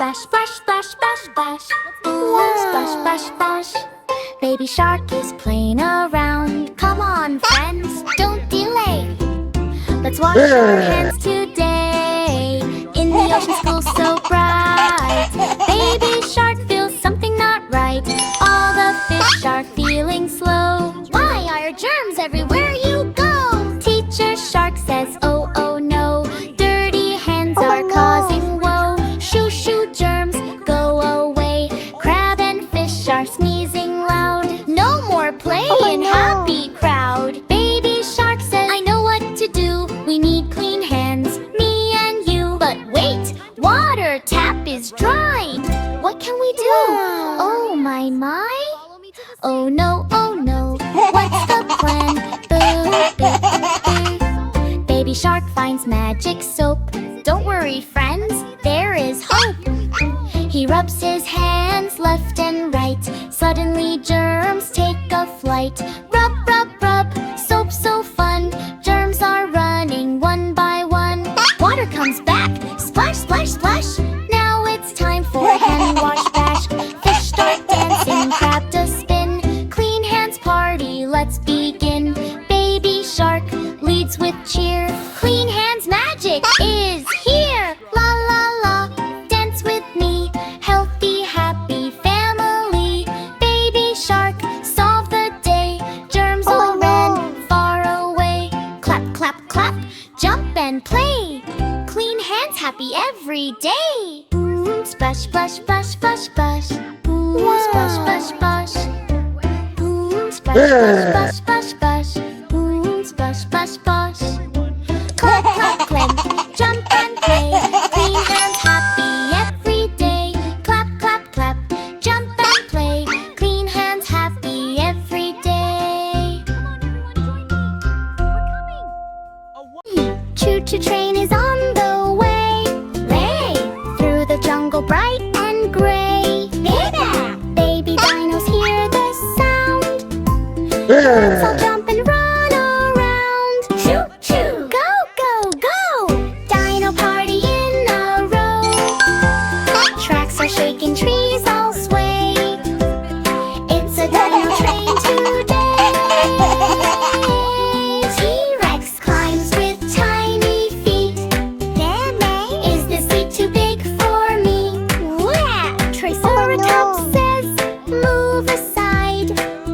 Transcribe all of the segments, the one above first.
splash, splash, splash, splash, splash. Ooh, splash, splash, splash. Baby shark is playing around. Come on, friends, don't delay. Let's wash our hands today in the ocean school so bright. Baby shark feels something not right. All the fish are feeling slow. Why are germs everywhere you go? Teacher shark says, oh, oh no. Dirty hands are causing woe. Shoo, shoo, germs, go away. Crab and fish are sneezing loud. No more play in happy crowd. Baby shark says, I know what to do. We need clean hands, me and you. But wait, water tap is dry. What can we do? Oh my, my. Oh no, what's the plan? Boo, boo, boo. Baby shark finds magic soap. Don't worry, friends, there is hope. He rubs his hands left and right. Suddenly germs take a flight. Rub, rub, rub, soap so fun. Germs are running one by one. Water comes back, splash, splash, splash. Now it's time for a hand wash bash. Fish start dancing, crab does spin. Clean hands party, let's begin. Baby shark leads with cheer. Clean hands magic is here. La la la, dance with me. Healthy, happy family. Baby shark, solve the day. Germs all ran far away. Clap, clap, clap, jump and play. Clean hands happy every day. Splash, splash, splash, splash, splash. Splash, splash, splash. Splash, splash, splash, splash, splash. Splash, splash, splash. Clap, clap, clap, jump and play. Clean hands happy every day. Clap, clap, clap, jump and play. Clean hands happy every day. Choo-choo train is on the way. Lay through the jungle bright and gray. Baby dinos hear the sound. Let's all jump and run around. Choo-choo, go, go, go. Dino party in a row. Tracks are shaking, trees all sway. It's a dino train today. T-Rex climbs with tiny feet. Is this seat too big for me? Triceratops says, move aside.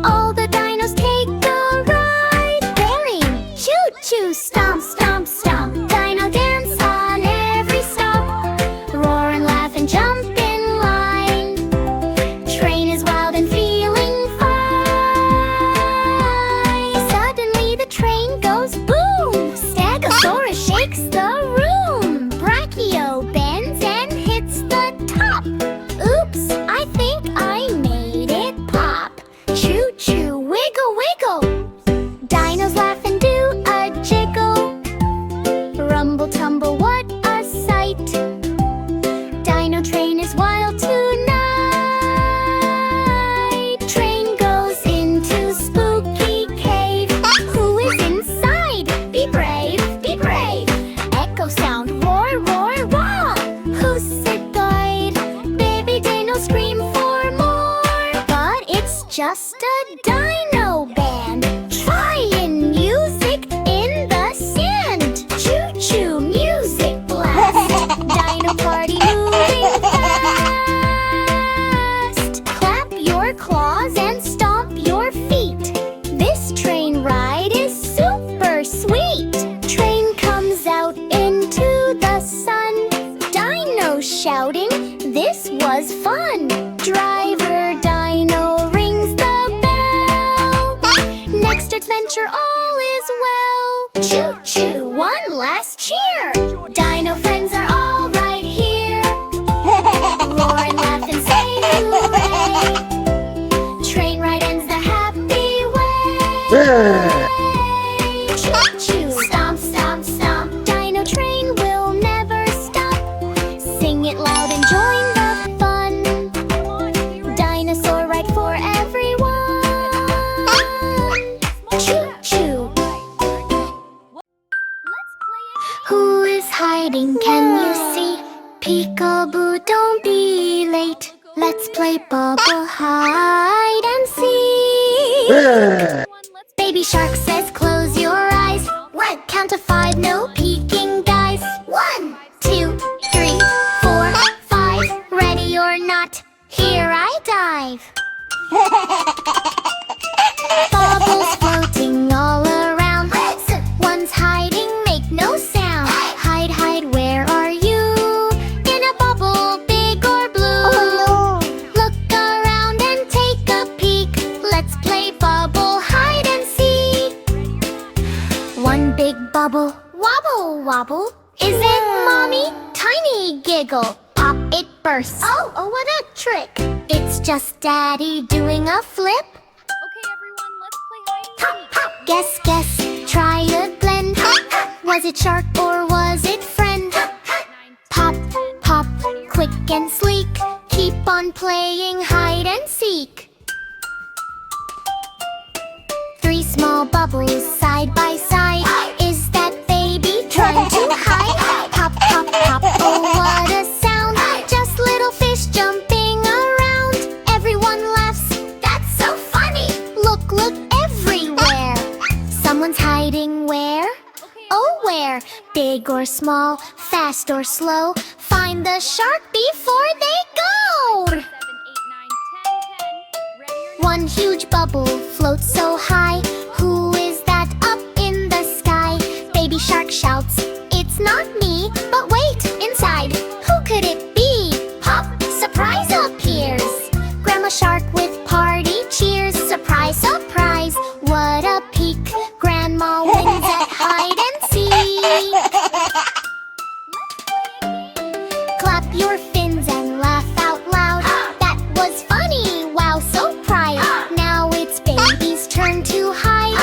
All the dinos take a ride. Bearing, choo-choo, stomp, stomp, stomp. Dino dance on every stop. Roar and laugh and jump in line. Train is wild and feeling fine. Suddenly the train goes boom. Stegosaurus shakes the room. Brachio bends and hits the top. Oops, I think I made it pop. Choo-choo, wiggle, wiggle. Dinos laugh and do a jiggle. Rumble, tumble, what a sight. Dino train is wild tonight. Train goes into spooky cave. Who is inside? Be brave, be brave. Echo sound, roar, roar, roar. Who's it guide? Baby dino scream for more. But it's just a dino band. Trying music in the sand. Choo-choo, music blast. Dino party moving fast. Clap your claws and stomp your feet. This train ride is super sweet. Train comes out into the sun. Dino shouting, this was fun. Driver dino rings the bell. Next adventure all is well. Choo-choo, one last cheer. Dino friends are all right here. Roar and laugh and say hooray. Train ride ends the happy way. Choo-choo, stomp, stomp, stomp. Dino train will never stop. Sing it loud and join the fun. Dinosaur ride for everyone. Choo-choo. Who is hiding? Can you see? Peekaboo don't be late. Let's play bubble hide and seek. Baby shark says close your eyes. One. Count to 5, no peeking, guys. 1, 2, 3, 4, 5. Ready or not, here I dive. Bubbles floating all around. One's hiding, make no sound. Hide, hide, where are you? In a bubble, big or blue? Look around and take a peek. Let's play bubble hide and seek. One big bubble, wobble, wobble. Is it mommy? Tiny giggle. Pop, it bursts. Oh, what a trick. It's just daddy doing a flip. Okay, everyone, let's play hide and seek. Guess, guess, try a blend. Was it shark or was it friend? Pop, pop, quick and sleek. Keep on playing hide and seek. 3 small bubbles side by side. Is that baby trying to hide? Pop, pop, pop, oh what a sound. Just little fish jumping around. Everyone laughs, that's so funny. Look, look everywhere. Someone's hiding where? Oh, where? Big or small, fast or slow. Find the shark before they go. 7, 8, 9, 10, 10. Ready or not? One huge bubble floats so high. Who is that up in the sky? Baby shark shouts, it's not me. But wait, inside, who could it be? Pop, surprise appears. Grandma shark with party cheers. Surprise, surprise, what a peek. Grandma wins at hide and seek. Clap your fins and laugh out loud. That was funny, wow, so proud. Now it's baby's turn to hide.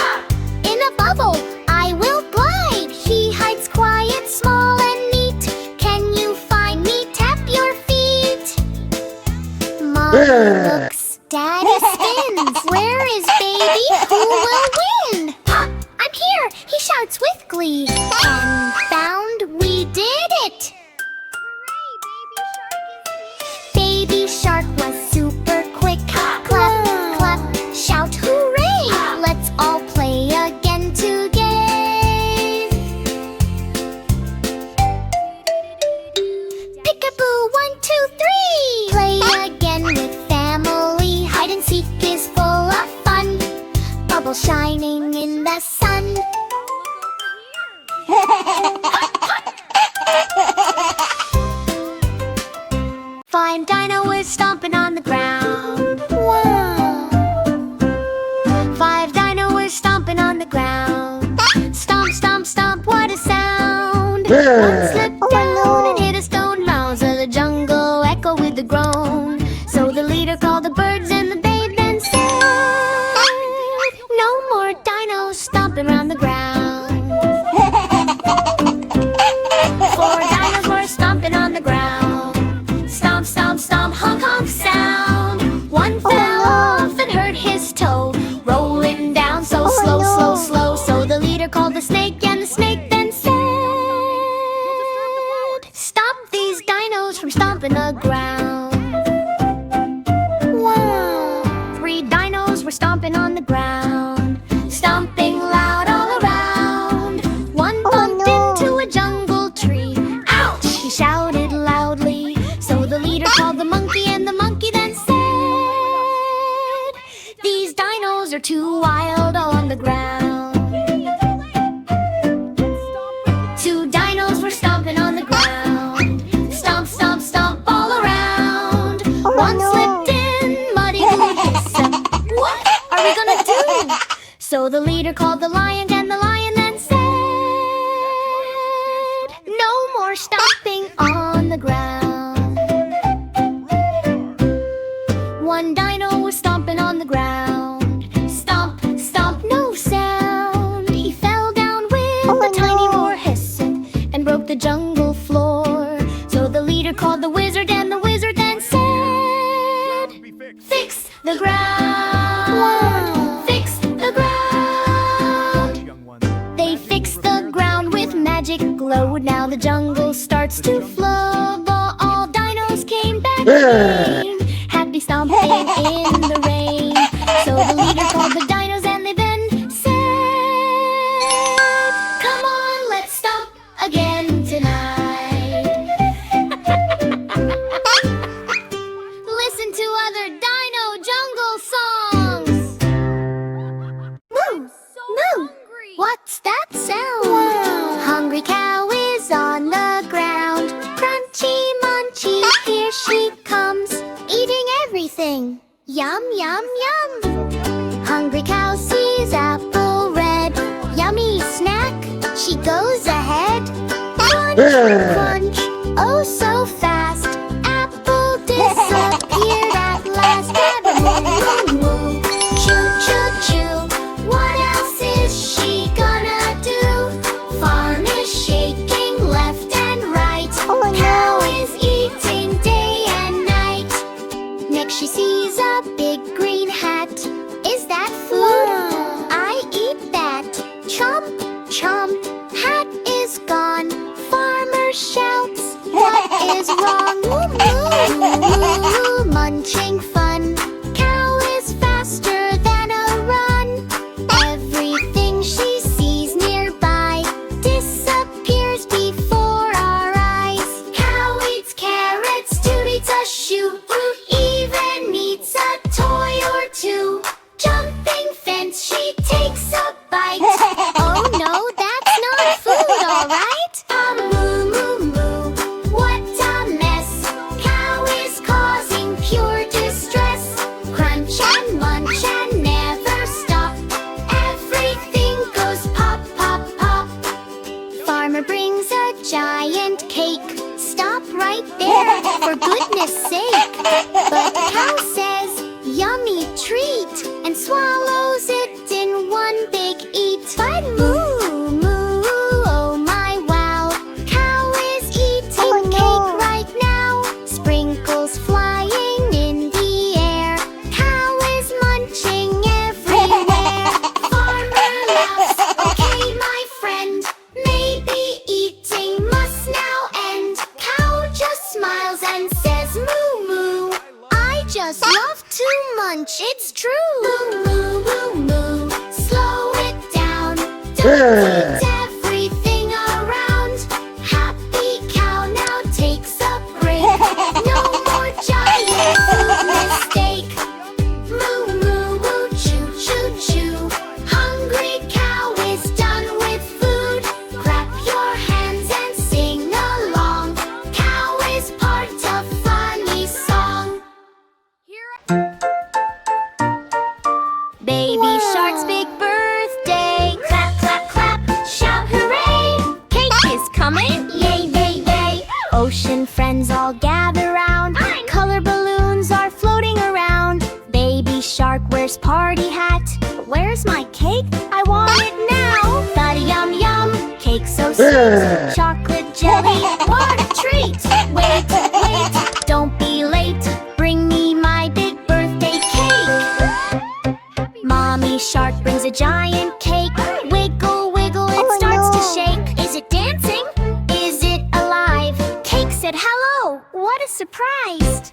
In a bubble, I will glide. He hides quiet, small and neat. Can you find me? Tap your feet. Mom looks, daddy spins. Where is baby? Who will win? Pop, I'm here, he shouts with glee. And found, we did it. Hooray, baby shark is here. Baby shark was super quick. Clap, clap, shout hooray. Let's all play again together. Peekaboo, 1, 2, 3. Play again with family. Hide and seek is full of fun. Bubbles shining in the sun. Find Dino is stomping on the ground. Wow. 5 Dino is stomping on the ground. Stomp, stomp, stomp, what a sound. One slipped down and hit a stone mound. So the jungle echoed with a groan. So the leader called the birds and the babe then said, no more dinos stomping around the ground. 4 dinos were stomping on the ground. Stomp, stomp, stomp, honk, honk sound. One fell off and hurt his toe, rolling down so slow, slow, slow. So the leader called the snake and the snake then said, stop these dinos from stomping the ground. Wow. 3 dinos were stomping on the ground, stomping loud all around. One bumped into a jungle tree. Ouch! He shouted loudly. So the leader called the monkey and the monkey then said, these dinos are too wild on the ground. 2 dinos were stomping on the ground. Stomp, stomp, stomp all around. One slipped in, muddy glue hissed. What are we gonna do? So the leader called the lion and the lion then said, no more stomping on the ground. 1 dino was stomping on the ground. Stomp, stomp, no sound. He fell down with a tiny roar hissing and broke the jungle floor. So the leader called the wizard and the wizard then said, fix the ground. Fix the ground. They fixed the ground with magic glow. Now the jungle starts to flow. All dinos at the game. Happy stomping in the rain. So the leader called the dinos and they then said, "Come on, let's stomp again tonight." Listen to other dino jungle songs. Moo! Moo! What's that sound? Wow. Hungry cow is on the ground. Crunchy munchy, here she comes, eating everything. Yum, yum, yum. Hungry cow sees apple red. Yummy snack, she goes ahead. Crunch, crunch, oh so fast. Apple disappeared at last. Moo, moo, choo, choo, choo. What else is she gonna do? Farm is shaking left and right. Cow is eating day and night. Next she sees a big green hat. Is that food? I eat that. Chomp, chomp, hat is gone. Farmer shouts, what is wrong? Moo, moo, moo, munching fun. Cow is faster than a run. Everything she sees nearby disappears before our eyes. Cow eats carrots, Toot eats a shoe, even eats a toy or two. Jumping fence, she takes a bite. Oh no, that's not food, alright? Moo, moo, moo, what a mess. Cow is causing pure distress. Crunch and munch and never stop. Everything goes pop, pop, pop. Farmer brings a giant cake. Stop right there, for goodness sake. But cow says, yummy treat, and swallows it in one big eat. But moo, moo, oh my wow. Cow is eating cake right now. Sprinkles flying in the air. Cow is munching everywhere. Farmer laughs, okay my friend. Maybe eating must now end. Cow just smiles and says moo moo. I just love to munch, it's true. Moo moo moo moo, slow it down. Don't eat everything around. Happy cow now takes a break. No more giant food mistake. Moo moo moo, choo choo choo. Hungry cow is done with food. Clap your hands and sing along. Cow is part of funny song. Baby shark's big birthday. Clap, clap, clap, shout hooray. Cake is coming, yay, yay, yay. Ocean friends all gather round. Color balloons are floating around. Baby shark wears party hat. Where's my cake? I want it now. Got a yum yum, cake so sweet. Chocolate jelly, what a treat. Wait, wait, don't be late. Bring me my big birthday cake. Mommy shark brings a giant cake. Wiggle, wiggle, it starts to shake. Is it dancing? Is it alive? Cake said hello, what a surprise.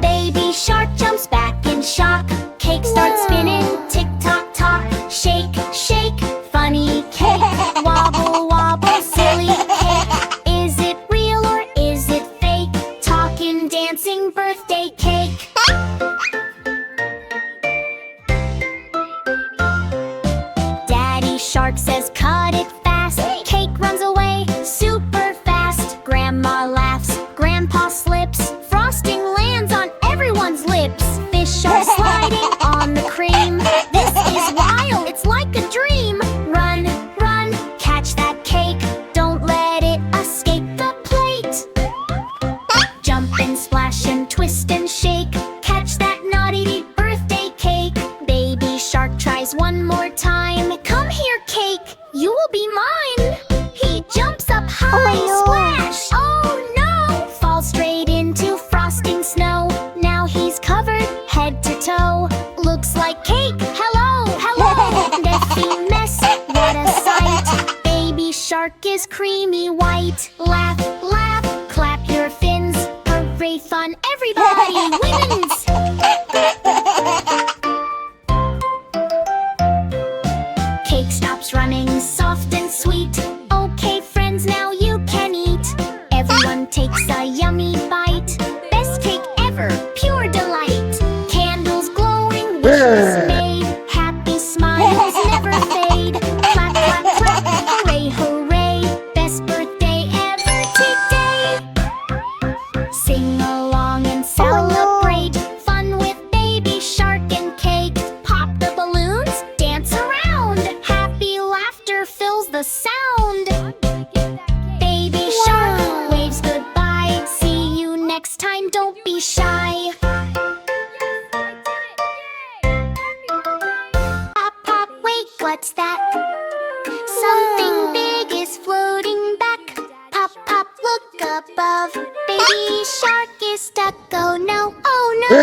Baby shark jumps back in shock. Cake starts spinning, tick tock tock. Shake, shake, funny cake. Wobble, wobble, silly cake. Is it real or is it fake? Talking, dancing birthday cake. Daddy shark says cut it fast. Cake runs away super fast. Grandma laughs, grandpa slips. Frosting lands on everyone's lips. Fish are sliding on the cream. This is wild, it's like a dream. Run, run, catch that cake. Don't let it escape the plate. Jump and splash and twist and birthday fun, everybody wins! Cake stops running, soft and sweet. Okay, friends, now you can eat. Everyone takes a yummy bite. Best cake ever, pure delight. Candles glowing, wishes made. Happy smiles never fade. Clap, clap, clap, hooray, hooray. Best birthday ever today. Sing along and celebrate. Fun with baby shark and cake. Pop the balloons, dance around. Happy laughter fills the sound. Baby shark waves goodbye. See you next time, don't be shy. Pop, pop, wait, what's that? Something big is floating back. Pop, pop, look above. Baby shark is stuck, oh no, oh no.